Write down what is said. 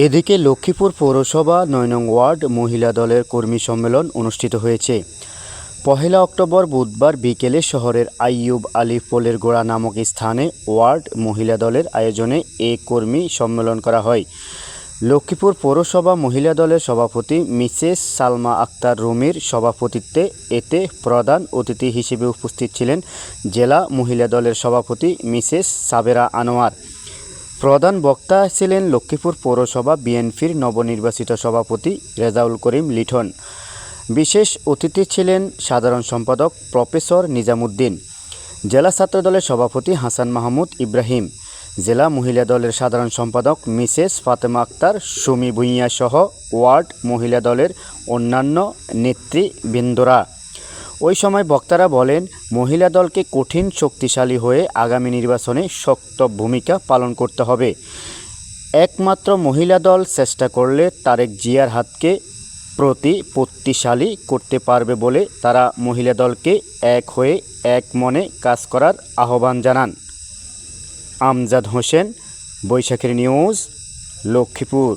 এদিকে লক্ষ্মীপুর পৌরসভা ৯ নং ওয়ার্ড মহিলা দলের কর্মী সম্মেলন অনুষ্ঠিত হয়েছে। ১ অক্টোবর বুধবার বিকেলে শহরের আইয়ুব আলী পোলের গোড়া নামক স্থানে ওয়ার্ড মহিলা দলের আয়োজনে এ কর্মী সম্মেলন করা হয়। লক্ষ্মীপুর পৌরসভা মহিলা দলের সভাপতি মিসেস সালমা আক্তার রুমির সভাপতিত্বে এতে প্রধান অতিথি হিসেবে উপস্থিত ছিলেন জেলা মহিলা দলের সভাপতি মিসেস সাবেরা আনোয়ার। প্রধান বক্তা ছিলেন লক্ষ্মীপুর পৌরসভা বিএনপির নবনির্বাচিত সভাপতি রেজাউল করিম লিটন। বিশেষ অতিথি ছিলেন সাধারণ সম্পাদক প্রফেসর নিজামুদ্দিন, জেলা ছাত্রদলের সভাপতি হাসান মাহমুদ ইব্রাহিম, জেলা মহিলা দলের সাধারণ সম্পাদক মিসেস ফাতেমা আক্তার সুমি ভূঁইয়া সহ ওয়ার্ড মহিলা দলের অন্যান্য নেতৃবৃন্দরা। ওই সময় বক্তারা বলেন, মহিলা দলকে কঠিন শক্তিশালী হয়ে আগামী নির্বাচনে শক্ত ভূমিকা পালন করতে হবে। একমাত্র মহিলা দল চেষ্টা করলে তারেক জিয়ার হাতকে প্রতিপত্তিশালী করতে পারবে বলে তারা মহিলা দলকে এক হয়ে এক মনে কাজ করার আহ্বান জানান। আমজাদ হোসেন, বৈশাখীর নিউজ, লক্ষ্মীপুর।